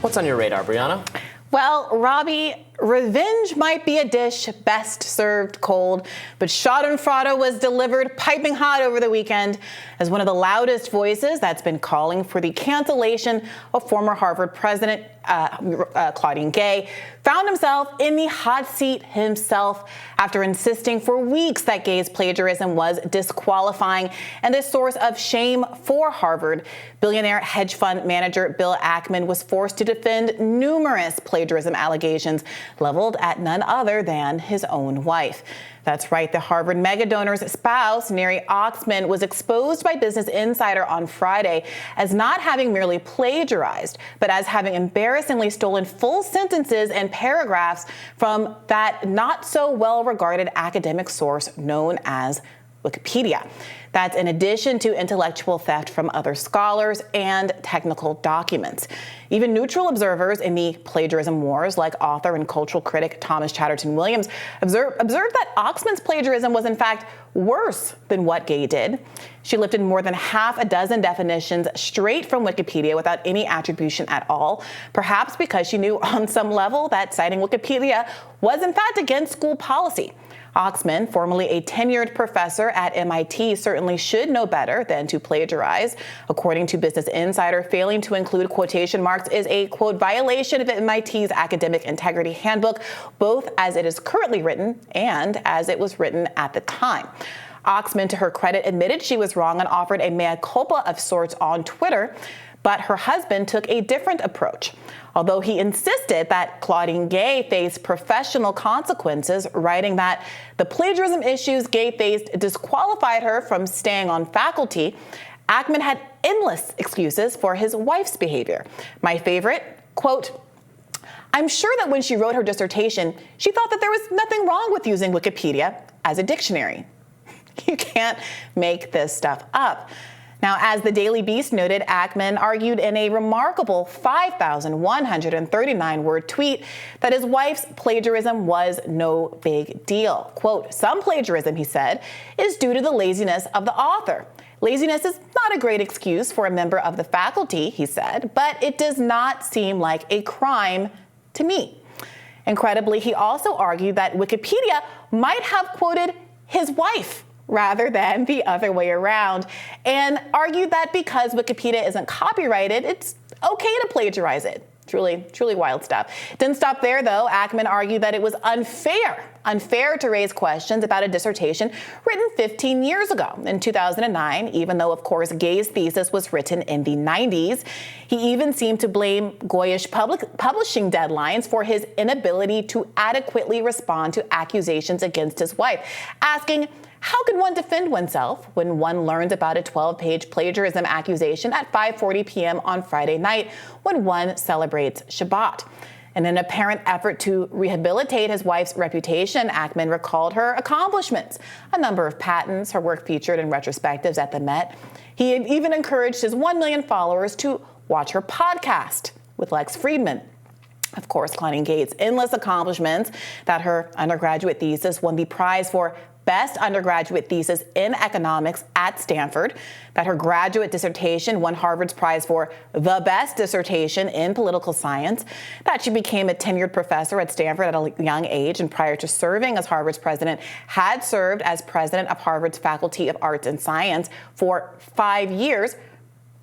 What's on your radar, Briahna? Well, Robbie, revenge might be a dish best served cold, but Schadenfreude was delivered piping hot over the weekend as one of the loudest voices that's been calling for the cancellation of former Harvard president Claudine Gay found himself in the hot seat himself after insisting for weeks that Gay's plagiarism was disqualifying and a source of shame for Harvard. Billionaire hedge fund manager Bill Ackman was forced to defend numerous plagiarism allegations leveled at none other than his own wife. That's right, the Harvard megadonor's spouse, Neri Oxman, was exposed by Business Insider on Friday as not having merely plagiarized, but as having embarrassingly stolen full sentences and paragraphs from that not so well-regarded academic source known as Wikipedia. That's in addition to intellectual theft from other scholars and technical documents. Even neutral observers in the plagiarism wars, like author and cultural critic Thomas Chatterton Williams, observed that Oxman's plagiarism was in fact worse than what Gay did. She lifted more than half a dozen definitions straight from Wikipedia without any attribution at all, perhaps because she knew on some level that citing Wikipedia was in fact against school policy. Oxman, formerly a tenured professor at MIT, certainly should know better than to plagiarize. According to Business Insider, failing to include quotation marks is a, quote, violation of MIT's academic integrity handbook, both as it is currently written and as it was written at the time. Oxman, to her credit, admitted she was wrong and offered a mea culpa of sorts on Twitter, but her husband took a different approach. Although he insisted that Claudine Gay faced professional consequences, writing that the plagiarism issues Gay faced disqualified her from staying on faculty, Ackman had endless excuses for his wife's behavior. My favorite, quote, "I'm sure that when she wrote her dissertation, she thought that there was nothing wrong with using Wikipedia as a dictionary." You can't make this stuff up. Now, as the Daily Beast noted, Ackman argued in a remarkable 5,139-word tweet that his wife's plagiarism was no big deal. Quote, "Some plagiarism," he said, "is due to the laziness of the author. Laziness is not a great excuse for a member of the faculty," he said, "but it does not seem like a crime to me." Incredibly, he also argued that Wikipedia might have quoted his wife rather than the other way around, and argued that because Wikipedia isn't copyrighted, it's okay to plagiarize it. Truly wild stuff. Didn't stop there, though. Ackman argued that it was unfair to raise questions about a dissertation written 15 years ago, in 2009, even though, of course, Gay's thesis was written in the 90s. He even seemed to blame Goyish publishing deadlines for his inability to adequately respond to accusations against his wife, asking, how can one defend oneself when one learns about a 12-page plagiarism accusation at 5:40 p.m. on Friday night when one celebrates Shabbat? In an apparent effort to rehabilitate his wife's reputation, Ackman recalled her accomplishments, a number of patents, her work featured in retrospectives at the Met. He even encouraged his 1 million followers to watch her podcast with Lex Friedman. Of course, Claudine Gay's endless accomplishments, that her undergraduate thesis won the prize for Best Undergraduate Thesis in Economics at Stanford, that her graduate dissertation won Harvard's prize for the best dissertation in political science, that she became a tenured professor at Stanford at a young age, and prior to serving as Harvard's president, had served as president of Harvard's Faculty of Arts and Science for 5 years,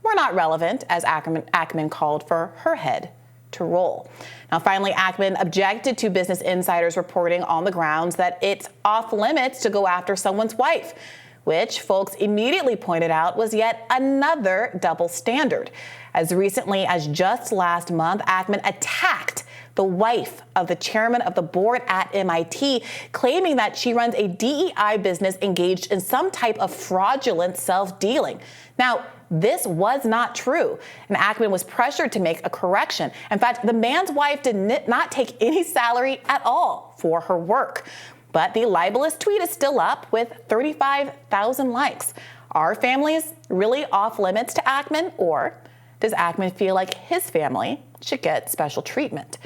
were not relevant as Ackman called for her head to roll. Now, finally, Ackman objected to Business Insider's reporting on the grounds that it's off limits to go after someone's wife, which folks immediately pointed out was yet another double standard. As recently as just last month, Ackman attacked the wife of the chairman of the board at MIT, claiming that she runs a DEI business engaged in some type of fraudulent self-dealing. Now, this was not true, and Ackman was pressured to make a correction. In fact, the man's wife did not take any salary at all for her work. But the libelous tweet is still up with 35,000 likes. Are families really off limits to Ackman, or does Ackman feel like his family should get special treatment?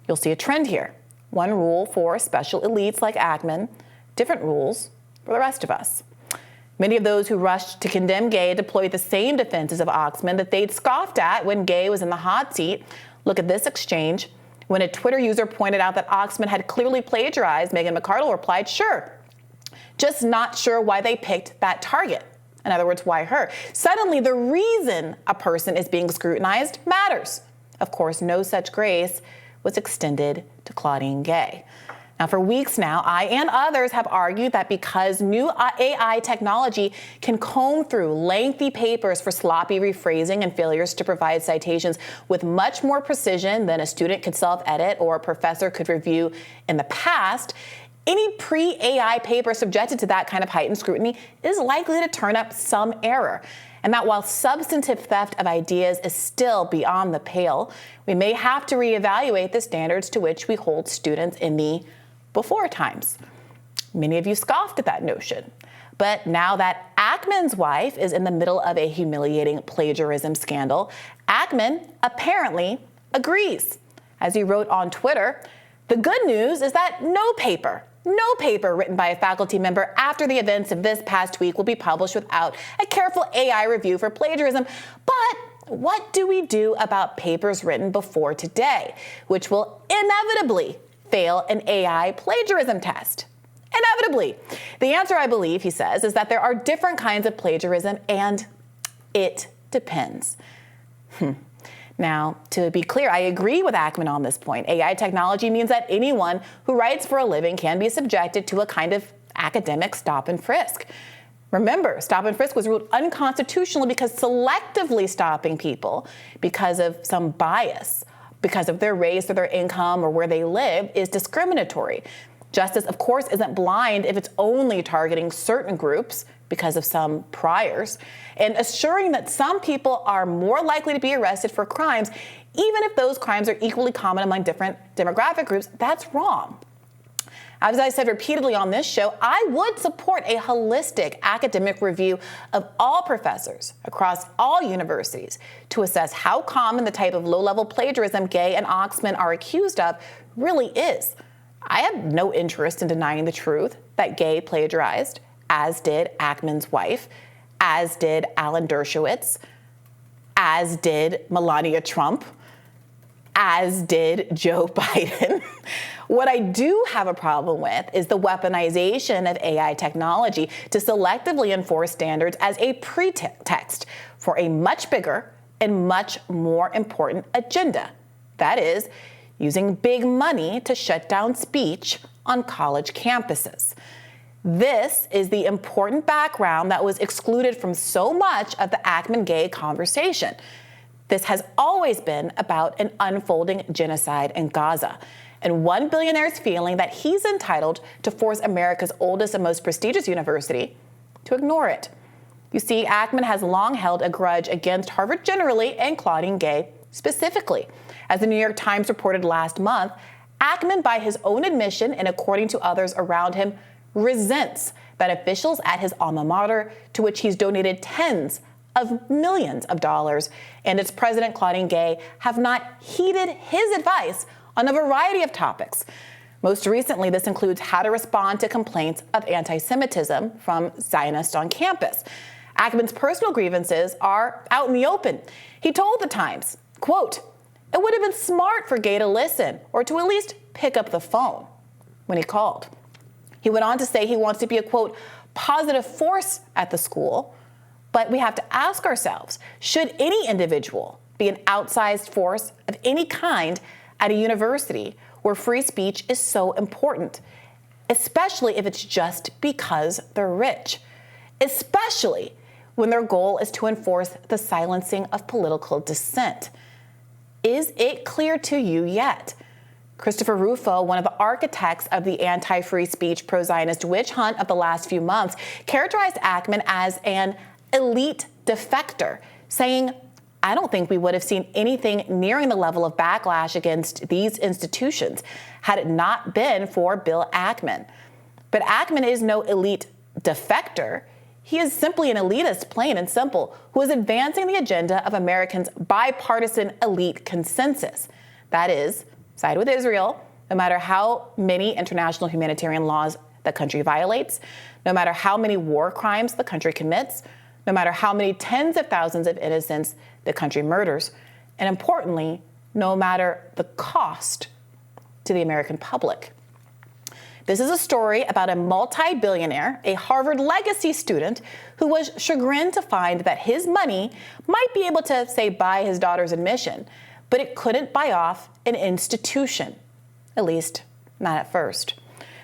You'll see a trend here. One rule for special elites like Ackman, different rules for the rest of us. Many of those who rushed to condemn Gay deployed the same defenses of Oxman that they'd scoffed at when Gay was in the hot seat, Look at this exchange. When a Twitter user pointed out that Oxman had clearly plagiarized, Megan McArdle replied, "Sure, just not sure why they picked that target." In other words, why her? Suddenly, the reason a person is being scrutinized matters. Of course, no such grace was extended to Claudine Gay. Now, for weeks now, I and others have argued that because new AI technology can comb through lengthy papers for sloppy rephrasing and failures to provide citations with much more precision than a student could self-edit or a professor could review in the past, any pre-AI paper subjected to that kind of heightened scrutiny is likely to turn up some error. And that while substantive theft of ideas is still beyond the pale, we may have to reevaluate the standards to which we hold students in the before times. Many of you scoffed at that notion. But now that Ackman's wife is in the middle of a humiliating plagiarism scandal, Ackman apparently agrees. As he wrote on Twitter, "The good news is that no paper written by a faculty member after the events of this past week will be published without a careful AI review for plagiarism. But what do we do about papers written before today, which will inevitably fail an AI plagiarism test?" Inevitably. The answer, I believe, he says, is that there are different kinds of plagiarism and it depends. Now, to be clear, I agree with Ackman on this point. AI technology means that anyone who writes for a living can be subjected to a kind of academic stop and frisk. Remember, stop and frisk was ruled unconstitutional because selectively stopping people because of some bias, because of their race or their income or where they live, is discriminatory. Justice, of course, isn't blind if it's only targeting certain groups because of some priors, and assuring that some people are more likely to be arrested for crimes, even if those crimes are equally common among different demographic groups, that's wrong. As I said repeatedly on this show, I would support a holistic academic review of all professors across all universities to assess how common the type of low-level plagiarism Gay and Oxman are accused of really is. I have no interest in denying the truth that Gay plagiarized, as did Ackman's wife, as did Alan Dershowitz, as did Melania Trump, as did Joe Biden. What I do have a problem with is the weaponization of AI technology to selectively enforce standards as a pretext for a much bigger and much more important agenda. That is, using big money to shut down speech on college campuses. This is the important background that was excluded from so much of the Ackman-Gay conversation. This has always been about an unfolding genocide in Gaza, and one billionaire's feeling that he's entitled to force America's oldest and most prestigious university to ignore it. You see, Ackman has long held a grudge against Harvard generally and Claudine Gay specifically. As the New York Times reported last month, Ackman, by his own admission and according to others around him, resents that officials at his alma mater, to which he's donated tens of millions of dollars, and its president, Claudine Gay, have not heeded his advice on a variety of topics. Most recently, this includes how to respond to complaints of anti-Semitism from Zionists on campus. Ackman's personal grievances are out in the open. He told the Times, quote, "It would have been smart for Gay to listen or to at least pick up the phone when he called." He went on to say he wants to be a, quote, "positive force at the school." But we have to ask ourselves, should any individual be an outsized force of any kind at a university where free speech is so important, especially if it's just because they're rich, especially when their goal is to enforce the silencing of political dissent? Is it clear to you yet? Christopher Rufo, one of the architects of the anti-free speech pro-Zionist witch hunt of the last few months, characterized Ackman as an elite defector, saying, "I don't think we would have seen anything nearing the level of backlash against these institutions had it not been for Bill Ackman." But Ackman is no elite defector. He is simply an elitist, plain and simple, who is advancing the agenda of Americans' bipartisan elite consensus. That is, side with Israel, no matter how many international humanitarian laws the country violates, no matter how many war crimes the country commits, no matter how many tens of thousands of innocents the country murders, and importantly, no matter the cost to the American public. This is a story about a multi-billionaire, a Harvard legacy student, who was chagrined to find that his money might be able to, say, buy his daughter's admission, but it couldn't buy off an institution, at least not at first.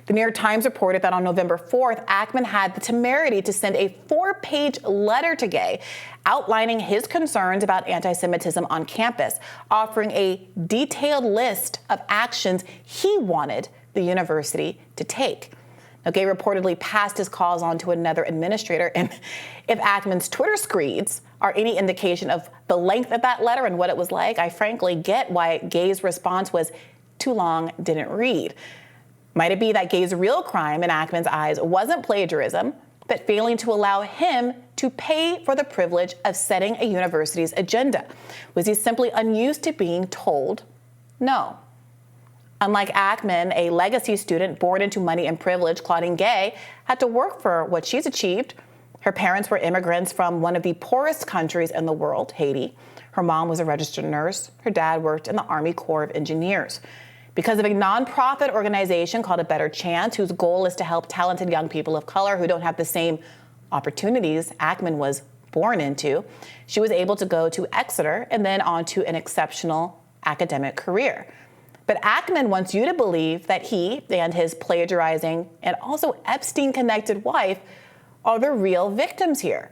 The New York Times reported that on November 4th, Ackman had the temerity to send a 4-page letter to Gay outlining his concerns about anti-Semitism on campus, offering a detailed list of actions he wanted the university to take. Now, Gay reportedly passed his calls on to another administrator, and if Ackman's Twitter screeds are any indication of the length of that letter and what it was like, I frankly get why Gay's response was too long, didn't read. Might it be that Gay's real crime in Ackman's eyes wasn't plagiarism, but failing to allow him to pay for the privilege of setting a university's agenda? Was he simply unused to being told no? Unlike Ackman, a legacy student born into money and privilege, Claudine Gay had to work for what she's achieved. Her parents were immigrants from one of the poorest countries in the world, Haiti. Her mom was a registered nurse. Her dad worked in the Army Corps of Engineers. Because of a nonprofit organization called A Better Chance, whose goal is to help talented young people of color who don't have the same opportunities Ackman was born into, she was able to go to Exeter and then on to an exceptional academic career. But Ackman wants you to believe that he and his plagiarizing and also Epstein-connected wife are the real victims here.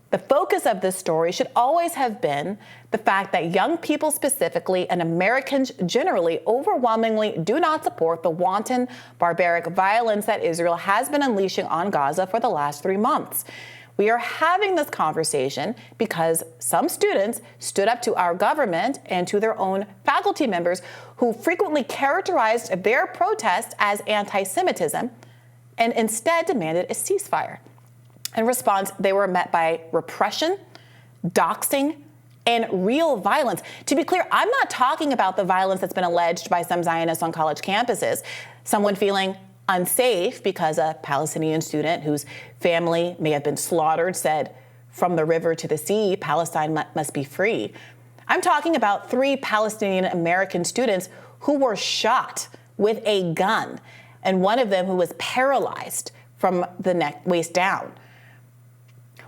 The focus of this story should always have been the fact that young people specifically and Americans generally overwhelmingly do not support the wanton, barbaric violence that Israel has been unleashing on Gaza for the last 3 months. We are having this conversation because some students stood up to our government and to their own faculty members who frequently characterized their protest as anti-Semitism and instead demanded a ceasefire. In response, they were met by repression, doxing, and real violence. To be clear, I'm not talking about the violence that's been alleged by some Zionists on college campuses, someone feeling unsafe because a Palestinian student whose family may have been slaughtered said, "From the river to the sea, Palestine must be free." I'm talking about 3 Palestinian American students who were shot with a gun, and one of them who was paralyzed from the waist down.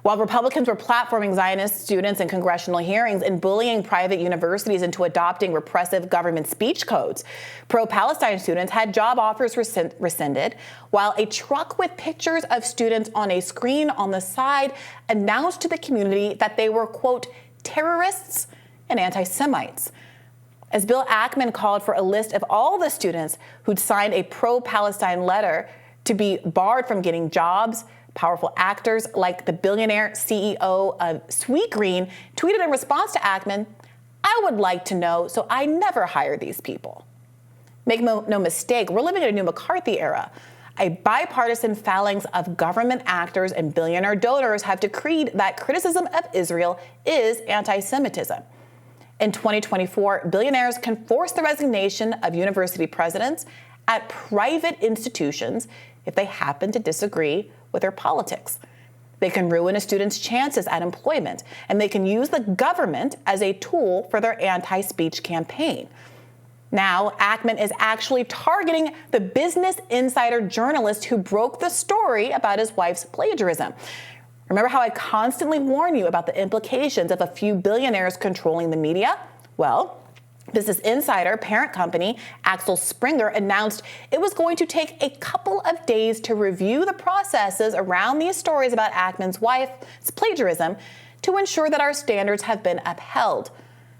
While Republicans were platforming Zionist students in congressional hearings and bullying private universities into adopting repressive government speech codes, pro-Palestine students had job offers rescinded, while a truck with pictures of students on a screen on the side announced to the community that they were, quote, terrorists and anti-Semites. As Bill Ackman called for a list of all the students who'd signed a pro-Palestine letter to be barred from getting jobs, powerful actors like the billionaire CEO of Sweetgreen tweeted in response to Ackman, "I would like to know, so I never hire these people." Make no mistake, we're living in a new McCarthy era. A bipartisan phalanx of government actors and billionaire donors have decreed that criticism of Israel is anti-Semitism. In 2024, billionaires can force the resignation of university presidents at private institutions if they happen to disagree with their politics. They can ruin a student's chances at employment, and they can use the government as a tool for their anti-speech campaign. Now, Ackman is actually targeting the Business Insider journalist who broke the story about his wife's plagiarism. Remember how I constantly warn you about the implications of a few billionaires controlling the media? Well, Business Insider parent company Axel Springer announced it was going to take a couple of days to review the processes around these stories about Ackman's wife's plagiarism to ensure that our standards have been upheld.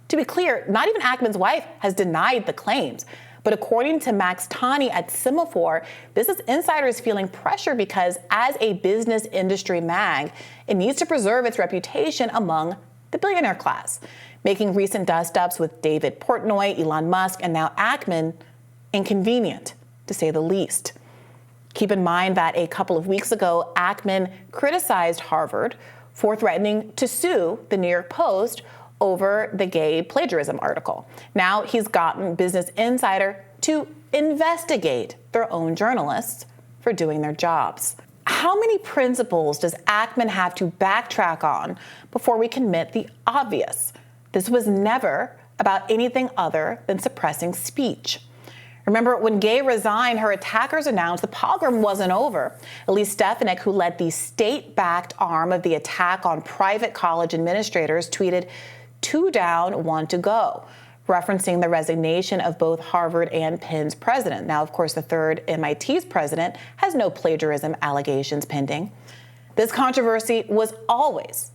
To be clear, not even Ackman's wife has denied the claims. But according to Max Tani at Semaphore, Business Insider is feeling pressure because as a business industry mag, it needs to preserve its reputation among the billionaire class, making recent dust-ups with David Portnoy, Elon Musk, and now Ackman inconvenient, to say the least. Keep in mind that a couple of weeks ago, Ackman criticized Harvard for threatening to sue the New York Post over the gay plagiarism article. Now he's gotten Business Insider to investigate their own journalists for doing their jobs. How many principles does Ackman have to backtrack on before we can admit the obvious? This was never about anything other than suppressing speech. Remember, when Gay resigned, her attackers announced the pogrom wasn't over. Elise Stefanik, who led the state-backed arm of the attack on private college administrators, tweeted, "2 down, 1 to go," referencing the resignation of both Harvard and Penn's president. Now, of course, the third MIT's president has no plagiarism allegations pending. This controversy was always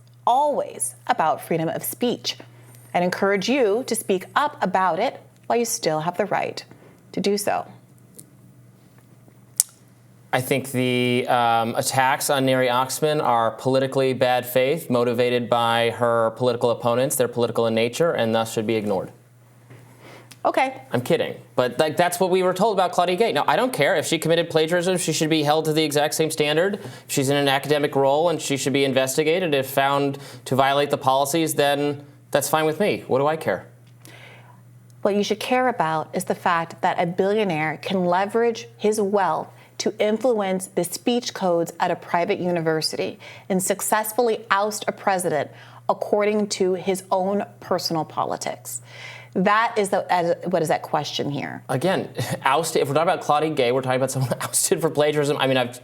about freedom of speech. I'd encourage you to speak up about it while you still have the right to do so. I think the attacks on Neri Oxman are politically bad faith, motivated by her political opponents. They're political in nature and thus should be ignored. Okay. I'm kidding. But that's what we were told about Claudine Gay. Now, I don't care. If she committed plagiarism, she should be held to the exact same standard. If she's in an academic role and she should be investigated. If found to violate the policies, then that's fine with me. What do I care? What you should care about is the fact that a billionaire can leverage his wealth to influence the speech codes at a private university and successfully oust a president according to his own personal politics. That is what is that question here? Again, ousted. If we're talking about Claudine Gay, we're talking about someone ousted for plagiarism. I mean, I've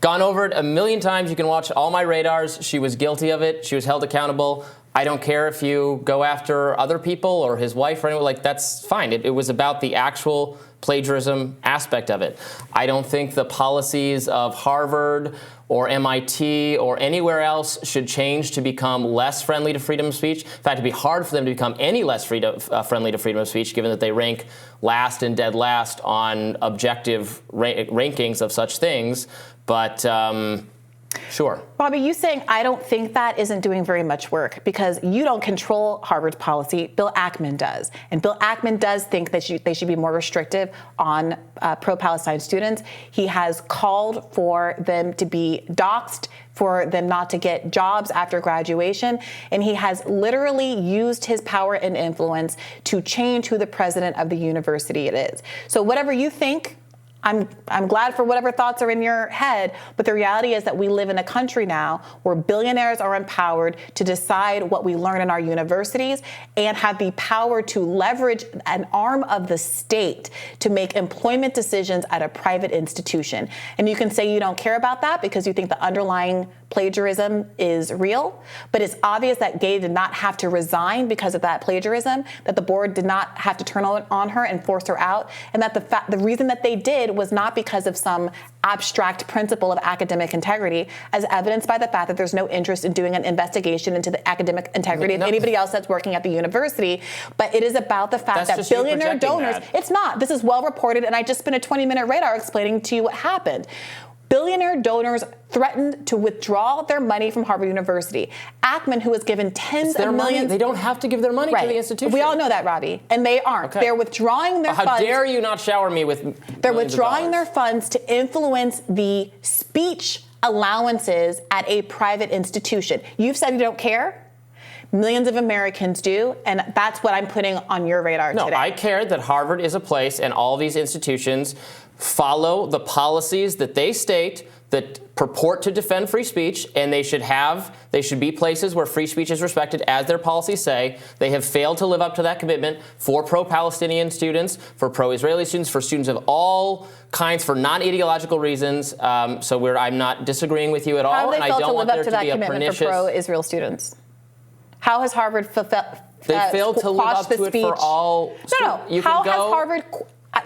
gone over it a million times. You can watch all my radars. She was guilty of it. She was held accountable. I don't care if you go after other people or his wife or anyone. Like, that's fine. It was about the actual plagiarism aspect of it. I don't think the policies of Harvard or MIT or anywhere else should change to become less friendly to freedom of speech. In fact, it'd be hard for them to become any less friendly to freedom of speech, given that they rank last and dead last on objective rankings of such things. But sure. Bobby, you saying I don't think that isn't doing very much work because you don't control Harvard's policy. Bill Ackman does. And Bill Ackman does think that they should be more restrictive on pro-Palestine students. He has called for them to be doxxed, for them not to get jobs after graduation. And he has literally used his power and influence to change who the president of the university it is. So whatever you think, I'm glad for whatever thoughts are in your head, but the reality is that we live in a country now where billionaires are empowered to decide what we learn in our universities and have the power to leverage an arm of the state to make employment decisions at a private institution. And you can say you don't care about that because you think the underlying plagiarism is real, but it's obvious that Gay did not have to resign because of that plagiarism, that the board did not have to turn on her and force her out, and that the reason that they did was not because of some abstract principle of academic integrity, as evidenced by the fact that there's no interest in doing an investigation into the academic integrity of anybody else that's working at the university, but it is about the fact that billionaire donors, it's not. This is well reported, and I just spent a 20-minute radar explaining to you what happened. Billionaire donors threatened to withdraw their money from Harvard University. Ackman, who was given tens of millions... They don't have to give their money to the institution. We all know that, Robbie, and they aren't. Okay. They're withdrawing their funds... How dare you not shower me with They're withdrawing their funds to influence the speech allowances at a private institution. You've said you don't care. Millions of Americans do, and that's what I'm putting on your radar today. No, I care that Harvard is a place and all these institutions follow the policies that they state that purport to defend free speech, and they should be places where free speech is respected, as their policies say. They have failed to live up to that commitment for pro-Palestinian students, for pro-Israeli students, for students of all kinds, for non-ideological reasons. I'm not disagreeing with you at all, and I don't want there to be a pernicious... for pro-Israel students? How has Harvard they failed to live up to it for all... No. How has Harvard...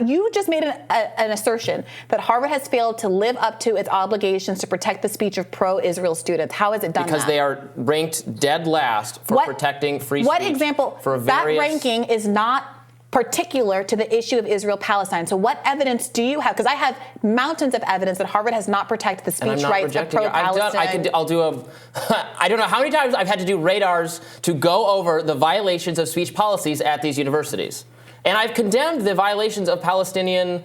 You just made an assertion that Harvard has failed to live up to its obligations to protect the speech of pro-Israel students. How has it done that? Because they are ranked dead last for protecting free speech. What example? That ranking is not particular to the issue of Israel-Palestine. So what evidence do you have? Because I have mountains of evidence that Harvard has not protected the speech rights of pro-Palestine. I don't know how many times I've had to do radars to go over the violations of speech policies at these universities. And I've condemned the violations of Palestinian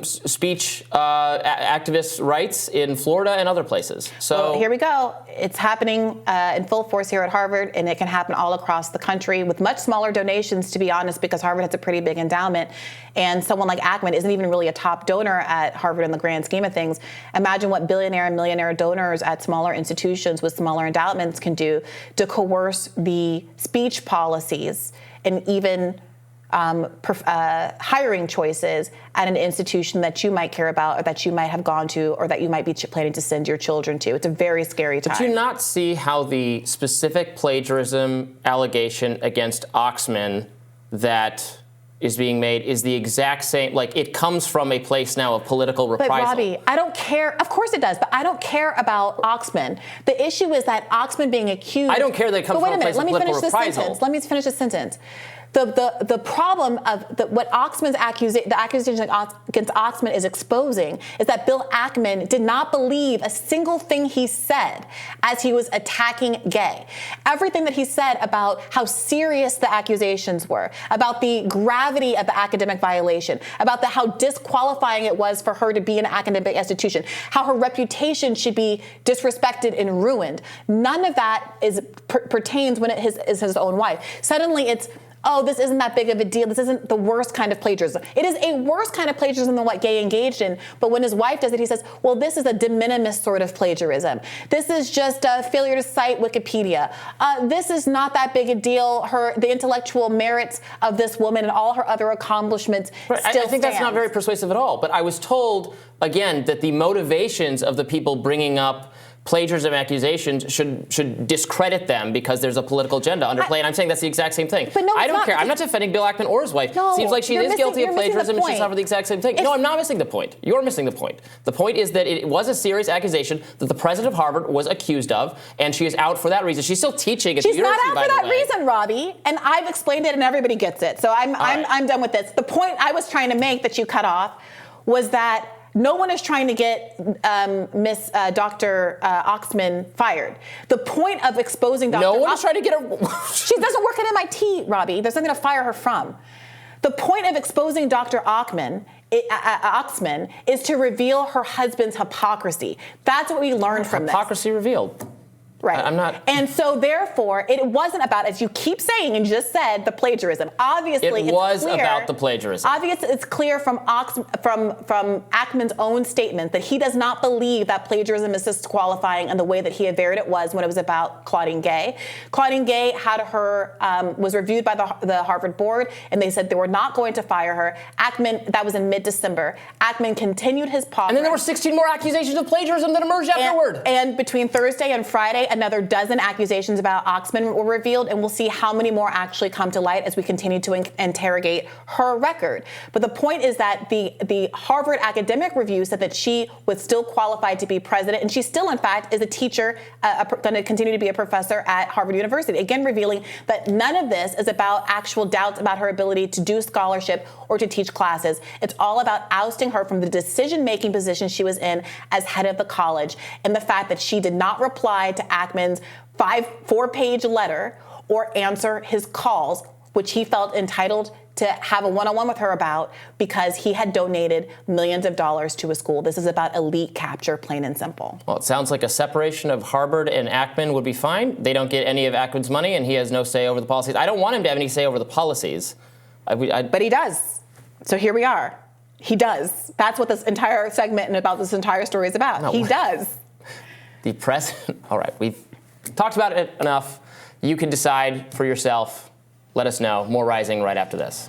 speech activists' rights in Florida and other places. So well, here we go. It's happening in full force here at Harvard, and it can happen all across the country with much smaller donations, to be honest, because Harvard has a pretty big endowment. And someone like Ackman isn't even really a top donor at Harvard in the grand scheme of things. Imagine what billionaire and millionaire donors at smaller institutions with smaller endowments can do to coerce the speech policies and even hiring choices at an institution that you might care about or that you might have gone to or that you might be planning to send your children to. It's a very scary time. Do you not see how the specific plagiarism allegation against Oxman that is being made is the exact same, like it comes from a place now of political reprisal? But Robbie, I don't care. Of course it does, but I don't care about Oxman. The issue is that Oxman being accused. I don't care that it comes from a place of political reprisal. Let me finish this sentence. The problem of what Oxman's the accusation against Oxman is exposing is that Bill Ackman did not believe a single thing he said as he was attacking Gay. Everything that he said about how serious the accusations were, about the gravity of the academic violation, about how disqualifying it was for her to be in an academic institution, how her reputation should be disrespected and ruined. None of that pertains when it is his own wife. Suddenly it's, oh, this isn't that big of a deal. This isn't the worst kind of plagiarism. It is a worse kind of plagiarism than what Gay engaged in. But when his wife does it, he says, well, this is a de minimis sort of plagiarism. This is just a failure to cite Wikipedia. This is not that big a deal. The intellectual merits of this woman and all her other accomplishments still I think that's not very persuasive at all. But I was told, again, that the motivations of the people bringing up plagiarism accusations should discredit them because there's a political agenda underplay, and I'm saying that's the exact same thing. But no, I don't care. I'm not defending Bill Ackman or his wife. No, seems like she is guilty of plagiarism and she's suffered the exact same thing. No, I'm not missing the point. You're missing the point. The point is that it was a serious accusation that the president of Harvard was accused of, and she is out for that reason. She's still teaching at the university, She's not out for that reason, Robbie, and I've explained it and everybody gets it. So I'm done with this. The point I was trying to make that you cut off was that no one is trying to get Dr. Oxman fired. The point of exposing Dr. No one is trying to get her. She doesn't work at MIT, Robbie. There's nothing to fire her from. The point of exposing Dr. Oxman is to reveal her husband's hypocrisy. That's what we learned from this. Hypocrisy revealed. Right. I'm not. And so, therefore, it wasn't about, as you keep saying and you just said, the plagiarism. Obviously, it was about the plagiarism. Obviously, it's clear from Ackman's own statement that he does not believe that plagiarism is disqualifying in the way that he averred it was when it was about Claudine Gay. Claudine Gay had was reviewed by the Harvard board, and they said they were not going to fire her. Ackman, that was in mid-December. Ackman continued his progress. And then there were 16 more accusations of plagiarism that emerged afterward. And between Thursday and Friday, another dozen accusations about Oxman were revealed, and we'll see how many more actually come to light as we continue to interrogate her record. But the point is that the Harvard Academic Review said that she was still qualified to be president, and she still, in fact, is a teacher, going to continue to be a professor at Harvard University. Again, revealing that none of this is about actual doubts about her ability to do scholarship or to teach classes. It's all about ousting her from the decision-making position she was in as head of the college, and the fact that she did not reply to Ackman's 4-page letter or answer his calls, which he felt entitled to have a one-on-one with her about because he had donated millions of dollars to a school. This is about elite capture, plain and simple. Well, it sounds like a separation of Harvard and Ackman would be fine. They don't get any of Ackman's money, and he has no say over the policies. I don't want him to have any say over the policies. But he does. So here we are. He does. That's what this entire segment and about this entire story is about. No, he does. The president. All right, we've talked about it enough. You can decide for yourself. Let us know. More Rising right after this.